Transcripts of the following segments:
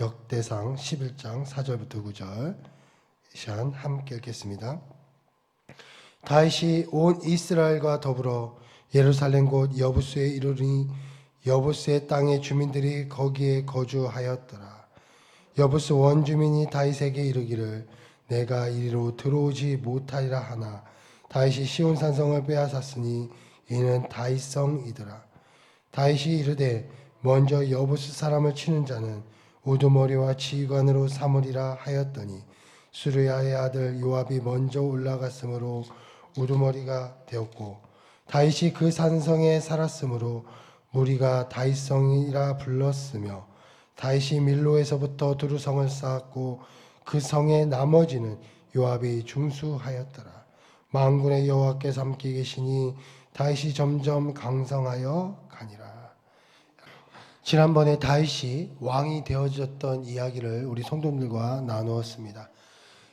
역대상 11장 4절부터 9절 시간 함께 읽겠습니다. 다윗이 온 이스라엘과 더불어 예루살렘 곧 여부스에 이르니 여부스의 땅의 주민들이 거기에 거주하였더라. 여부스 원주민이 다윗에게 이르기를 내가 이리로 들어오지 못하리라 하나 다윗이 시온 산성을 빼앗았으니 이는 다윗성이더라. 다윗이 이르되 먼저 여부스 사람을 치는 자는 우두머리와 지휘관으로 삼으리라 하였더니 수르야의 아들 요압이 먼저 올라갔으므로 우두머리가 되었고 다윗이 그 산성에 살았으므로 무리가 다윗성이라 불렀으며 다윗이 밀로에서부터 두루성을 쌓았고 그 성의 나머지는 요압이 중수하였더라. 만군의 여호와께서 함께 계시니 다윗이 점점 강성하여 가니라. 지난번에 다윗이 왕이 되어졌던 이야기를 우리 성도님들과 나누었습니다.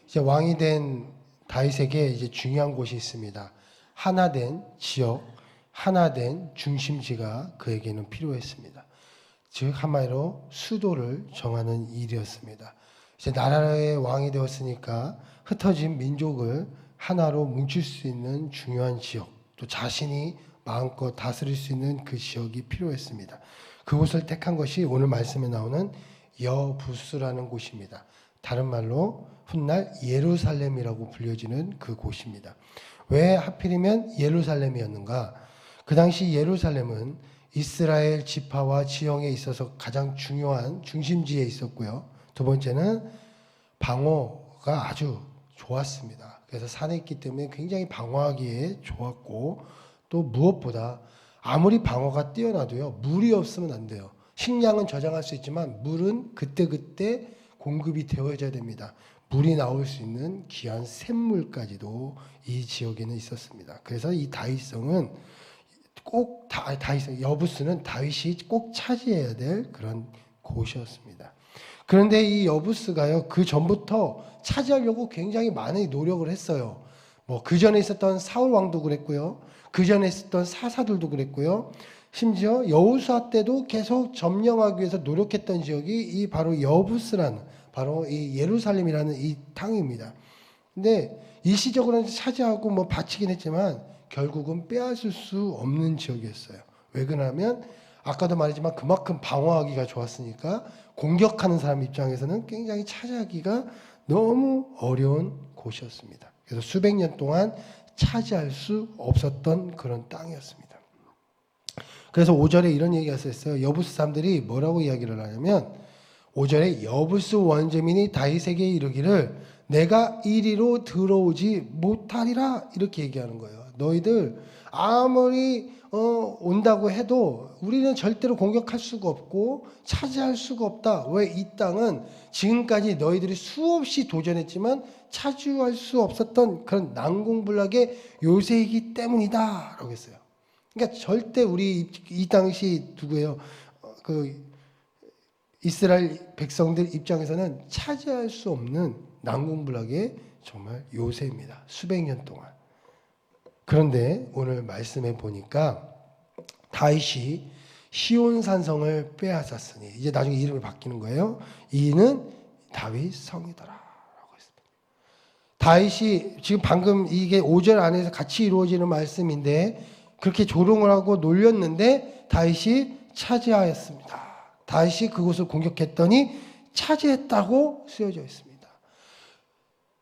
이제 왕이 된 다윗에게 이제 중요한 곳이 있습니다. 하나 된 지역, 하나 된 중심지가 그에게는 필요했습니다. 즉 한마디로 수도를 정하는 일이었습니다. 이제 나라의 왕이 되었으니까 흩어진 민족을 하나로 뭉칠 수 있는 중요한 지역, 또 자신이 마음껏 다스릴 수 있는 그 지역이 필요했습니다. 그곳을 택한 것이 오늘 말씀에 나오는 여부스라는 곳입니다. 다른 말로 훗날 예루살렘이라고 불려지는 그 곳입니다. 왜 하필이면 예루살렘이었는가? 그 당시 예루살렘은 이스라엘 지파와 지형에 있어서 가장 중요한 중심지에 있었고요. 두 번째는 방어가 아주 좋았습니다. 그래서 산에 있기 때문에 굉장히 방어하기에 좋았고 또 무엇보다 아무리 방어가 뛰어나도요. 물이 없으면 안 돼요. 식량은 저장할 수 있지만 물은 그때그때 공급이 되어져야 됩니다. 물이 나올 수 있는 귀한 샘물까지도 이 지역에는 있었습니다. 그래서 이 다윗성은 꼭 다윗성 여부스는 다윗이 꼭 차지해야 될 그런 곳이었습니다. 그런데 이 여부스가요. 그 전부터 차지하려고 굉장히 많은 노력을 했어요. 그 전에 있었던 사울 왕도 그랬고요. 그 전에 있었던 사사들도 그랬고요. 심지어 여호수아 때도 계속 점령하기 위해서 노력했던 지역이 이 바로 여부스라는 바로 이 예루살렘이라는 이 땅입니다. 근데 일시적으로는 차지하고 바치긴 했지만 결국은 빼앗을 수 없는 지역이었어요. 왜 그러냐면 아까도 말했지만 그만큼 방어하기가 좋았으니까 공격하는 사람 입장에서는 굉장히 차지하기가 너무 어려운 곳이었습니다. 그래서 수백 년 동안 차지할 수 없었던 그런 땅이었습니다. 그래서 5절에 이런 얘기가 있었어요. 여부스 사람들이 뭐라고 이야기를 하냐면 5절에 여부스 원주민이 다윗에게 이르기를 내가 이리로 들어오지 못하리라 이렇게 얘기하는 거예요. 너희들 아무리 온다고 해도 우리는 절대로 공격할 수가 없고 차지할 수가 없다. 왜? 이 땅은 지금까지 너희들이 수없이 도전했지만 차지할 수 없었던 그런 난공불락의 요새이기 때문이다 라고 했어요. 그러니까 절대 우리 이 당시 누구예요? 그 이스라엘 백성들 입장에서는 차지할 수 없는 난공불락의 정말 요새입니다. 수백 년 동안. 그런데 오늘 말씀해 보니까 다윗이 시온 산성을 빼앗았으니 이제 나중에 이름이 바뀌는 거예요. 이는 다윗 성이더라 라고 했습니다. 다윗이 지금 방금 이게 5절 안에서 같이 이루어지는 말씀인데 그렇게 조롱을 하고 놀렸는데 다윗이 차지하였습니다. 다윗이 그곳을 공격했더니 차지했다고 쓰여져 있습니다.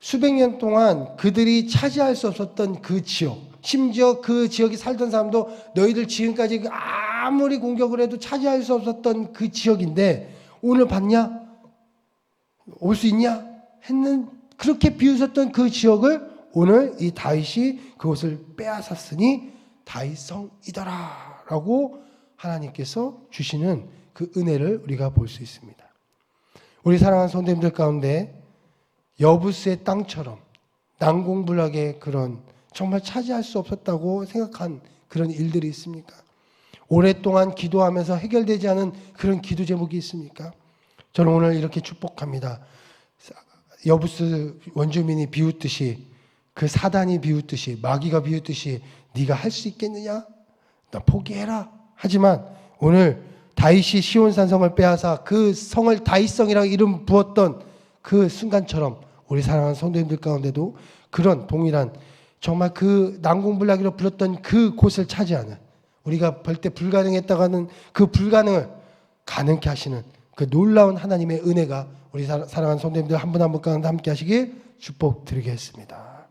수백 년 동안 그들이 차지할 수 없었던 그 지역, 심지어 그 지역에 살던 사람도 너희들 지금까지 아무리 공격을 해도 차지할 수 없었던 그 지역인데 오늘 봤냐? 올 수 있냐? 했는 그렇게 비웃었던 그 지역을 오늘 이 다윗이 그것을 빼앗았으니 다윗성이더라 라고 하나님께서 주시는 그 은혜를 우리가 볼 수 있습니다. 우리 사랑하는 성도님들 가운데 여부스의 땅처럼 난공불락의 그런 정말 차지할 수 없었다고 생각한 그런 일들이 있습니까? 오랫동안 기도하면서 해결되지 않은 그런 기도 제목이 있습니까? 저는 오늘 이렇게 축복합니다. 여부스 원주민이 비웃듯이 그 사단이 비웃듯이 마귀가 비웃듯이 네가 할 수 있겠느냐? 나 포기해라. 하지만 오늘 다윗이 시온산성을 빼앗아 그 성을 다윗성이라고 이름 부었던 그 순간처럼 우리 사랑하는 성도님들 가운데도 그런 동일한 정말 그 난공불락이로 불렀던 그 곳을 차지하는, 우리가 볼 때 불가능했다고 하는 그 불가능을 가능케 하시는 그 놀라운 하나님의 은혜가 우리 사랑하는 성도님들 한 분 한 분 가운데 함께 하시길 축복드리겠습니다.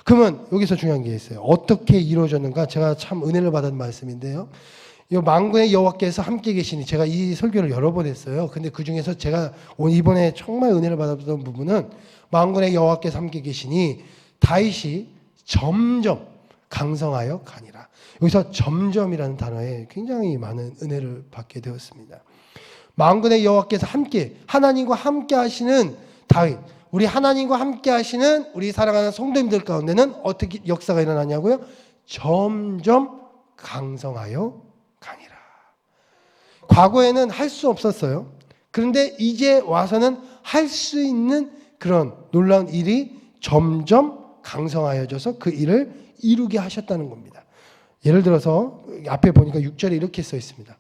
그러면 여기서 중요한 게 있어요. 어떻게 이루어졌는가? 제가 참 은혜를 받은 말씀인데요. 이 만군의 여호와께서 함께 계시니, 제가 이 설교를 여러 번 했어요. 근데 그 중에서 제가 이번에 정말 은혜를 받았던 부분은 만군의 여호와께서 함께 계시니 다윗이 점점 강성하여 가니라. 여기서 점점이라는 단어에 굉장히 많은 은혜를 받게 되었습니다. 만군의 여호와께서 함께, 하나님과 함께 하시는 다윗, 우리 하나님과 함께 하시는 우리 사랑하는 성도님들 가운데는 어떻게 역사가 일어나냐고요? 점점 강성하여 가니라. 과거에는 할 수 없었어요. 그런데 이제 와서는 할 수 있는 그런 놀라운 일이 점점 강성하여져서 그 일을 이루게 하셨다는 겁니다. 예를 들어서 앞에 보니까 6절에 이렇게 써 있습니다.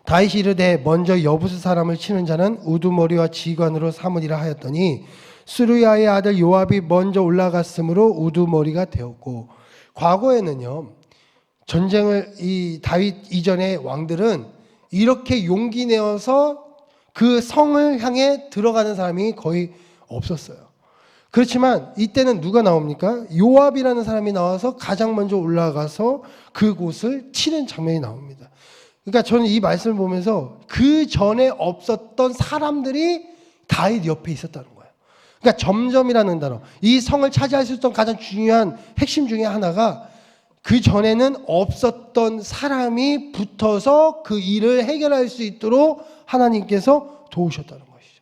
다윗이 이르되 먼저 여부스 사람을 치는 자는 우두머리와 지휘관으로 삼으리라 하였더니 스루야의 아들 요압이 먼저 올라갔으므로 우두머리가 되었고, 과거에는요 전쟁을 이 다윗 이전의 왕들은 이렇게 용기 내어서 그 성을 향해 들어가는 사람이 거의 없었어요. 그렇지만 이때는 누가 나옵니까? 요압이라는 사람이 나와서 가장 먼저 올라가서 그곳을 치는 장면이 나옵니다. 그러니까 저는 이 말씀을 보면서 그 전에 없었던 사람들이 다윗 옆에 있었다는 거예요. 그러니까 점점이라는 단어, 이 성을 차지할 수 있었던 가장 중요한 핵심 중에 하나가 그 전에는 없었던 사람이 붙어서 그 일을 해결할 수 있도록 하나님께서 도우셨다는 것이죠.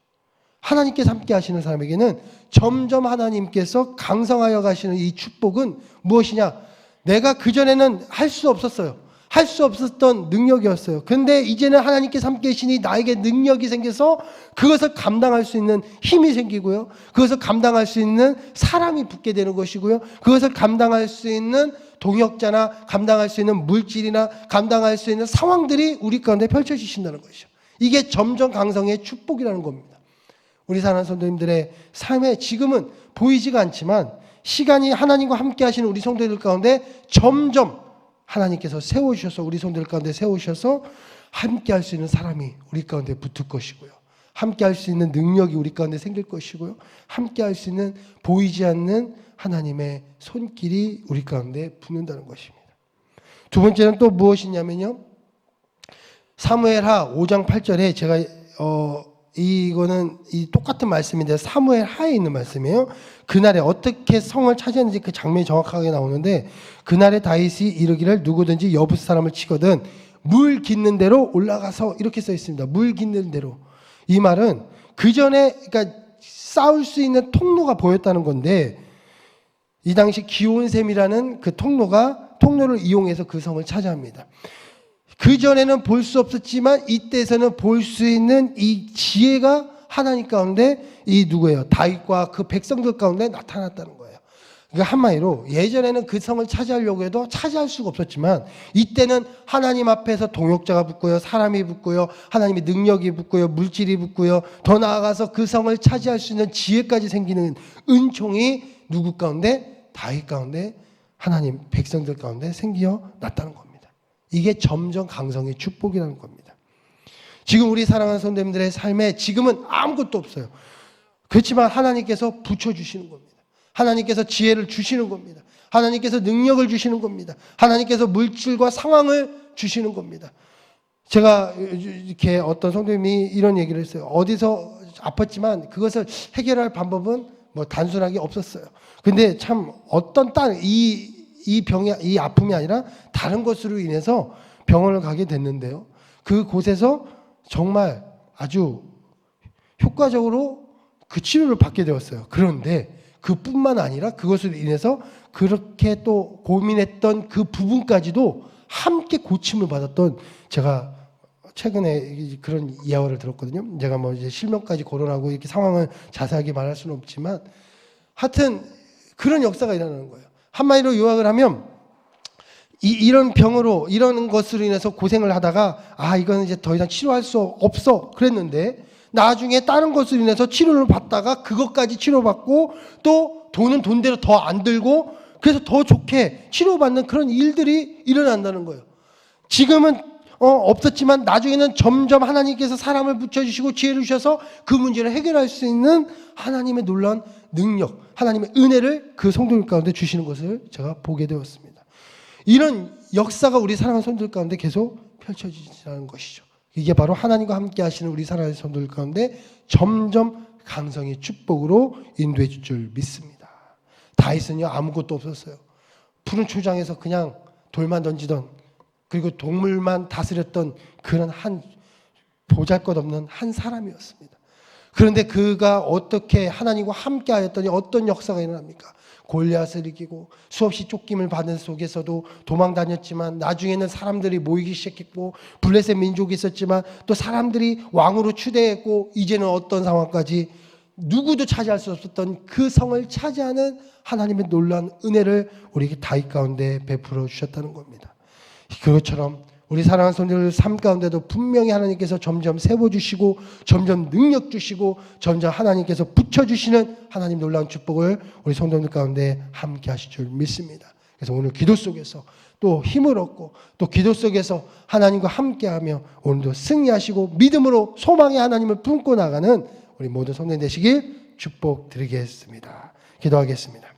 하나님께서 함께 하시는 사람에게는 점점 하나님께서 강성하여 가시는 이 축복은 무엇이냐? 내가 그전에는 할 수 없었어요. 할 수 없었던 능력이었어요. 그런데 이제는 하나님께서 함께 계시니 나에게 능력이 생겨서 그것을 감당할 수 있는 힘이 생기고요. 그것을 감당할 수 있는 사람이 붙게 되는 것이고요. 그것을 감당할 수 있는 동역자나 감당할 수 있는 물질이나 감당할 수 있는 상황들이 우리 가운데 펼쳐지신다는 것이죠. 이게 점점 강성의 축복이라는 겁니다. 우리 사랑하는 성도님들의 삶에 지금은 보이지가 않지만 시간이 하나님과 함께 하시는 우리 성도들 가운데 점점 하나님께서 세우셔서 우리 성도들 가운데 세우셔서 함께 할 수 있는 사람이 우리 가운데 붙을 것이고요. 함께 할 수 있는 능력이 우리 가운데 생길 것이고요. 함께 할 수 있는 보이지 않는 하나님의 손길이 우리 가운데 붙는다는 것입니다. 두 번째는 또 무엇이냐면요. 사무엘하 5장 8절에 제가 이거는 이 똑같은 말씀인데 사무엘하에 있는 말씀이에요. 그날에 어떻게 성을 차지했는지 그 장면이 정확하게 나오는데, 그날에 다윗이 이르기를 누구든지 여부스 사람을 치거든 물 깃는 대로 올라가서, 이렇게 써 있습니다. 물 깃는 대로. 이 말은 그 전에 그러니까 싸울 수 있는 통로가 보였다는 건데, 이 당시 기온샘이라는 그 통로를 이용해서 그 성을 차지합니다. 그 전에는 볼 수 없었지만 이때에서는 볼 수 있는 이 지혜가 하나님 가운데 이 누구예요? 다윗과 그 백성들 가운데 나타났다는 거예요. 그러니까 한마디로 예전에는 그 성을 차지하려고 해도 차지할 수가 없었지만 이때는 하나님 앞에서 동역자가 붙고요, 사람이 붙고요, 하나님의 능력이 붙고요, 물질이 붙고요, 더 나아가서 그 성을 차지할 수 있는 지혜까지 생기는 은총이 누구 가운데? 다윗 가운데, 하나님 백성들 가운데 생기어 났다는 겁니다. 이게 점점 강성의 축복이라는 겁니다. 지금 우리 사랑하는 성도님들의 삶에 지금은 아무것도 없어요. 그렇지만 하나님께서 붙여주시는 겁니다. 하나님께서 지혜를 주시는 겁니다. 하나님께서 능력을 주시는 겁니다. 하나님께서 물질과 상황을 주시는 겁니다. 제가 이렇게 어떤 성도님이 이런 얘기를 했어요. 어디서 아팠지만 그것을 해결할 방법은 뭐 단순하게 없었어요. 근데 참 어떤 이 아픔이 아니라 다른 것으로 인해서 병원을 가게 됐는데요. 그곳에서 정말 아주 효과적으로 그 치료를 받게 되었어요. 그런데 그뿐만 아니라 그것으로 인해서 그렇게 또 고민했던 그 부분까지도 함께 고침을 받았던, 제가 최근에 그런 이야기를 들었거든요. 제가 뭐 이제 실명까지 거론하고 이렇게 상황을 자세하게 말할 수는 없지만 하여튼 그런 역사가 일어나는 거예요. 한마디로 요약을 하면 이런 병으로 이런 것으로 인해서 고생을 하다가 이건 이제 더 이상 치료할 수 없어 그랬는데 나중에 다른 것으로 인해서 치료를 받다가 그것까지 치료받고 또 돈은 돈대로 더 안 들고 그래서 더 좋게 치료받는 그런 일들이 일어난다는 거예요. 지금은 없었지만 나중에는 점점 하나님께서 사람을 붙여주시고 지혜를 주셔서 그 문제를 해결할 수 있는 하나님의 놀라운 능력, 하나님의 은혜를 그 성도들 가운데 주시는 것을 제가 보게 되었습니다. 이런 역사가 우리 사랑하는 성도들 가운데 계속 펼쳐지는 것이죠. 이게 바로 하나님과 함께 하시는 우리 사랑하는 성도들 가운데 점점 강성의 축복으로 인도해 줄 줄 믿습니다. 다윗은요 아무것도 없었어요. 푸른 초장에서 그냥 돌만 던지던 그리고 동물만 다스렸던 그런 한 보잘것없는 한 사람이었습니다. 그런데 그가 어떻게 하나님과 함께 하였더니 어떤 역사가 일어납니까? 골리앗을 이기고 수없이 쫓김을 받는 속에서도 도망 다녔지만 나중에는 사람들이 모이기 시작했고 블레셋 민족이 있었지만 또 사람들이 왕으로 추대했고 이제는 어떤 상황까지 누구도 차지할 수 없었던 그 성을 차지하는 하나님의 놀라운 은혜를 우리에게 다윗 가운데 베풀어 주셨다는 겁니다. 그것처럼 우리 사랑하는 성도들 삶 가운데도 분명히 하나님께서 점점 세워주시고 점점 능력 주시고 점점 하나님께서 붙여주시는 하나님 놀라운 축복을 우리 성도들 가운데 함께 하실 줄 믿습니다. 그래서 오늘 기도 속에서 또 힘을 얻고 또 기도 속에서 하나님과 함께하며 오늘도 승리하시고 믿음으로 소망의 하나님을 품고 나가는 우리 모든 성도들 되시길 축복드리겠습니다. 기도하겠습니다.